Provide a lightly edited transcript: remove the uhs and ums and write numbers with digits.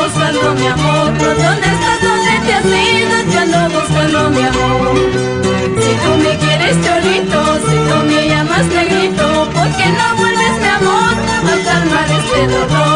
buscando mi amor. ¿Dónde estás? ¿Dónde te has ido? Yo ando buscando mi amor. Si tú me quieres cholito, si tú me llamas negrito, ¿por qué no vuelves mi amor a calmar este dolor?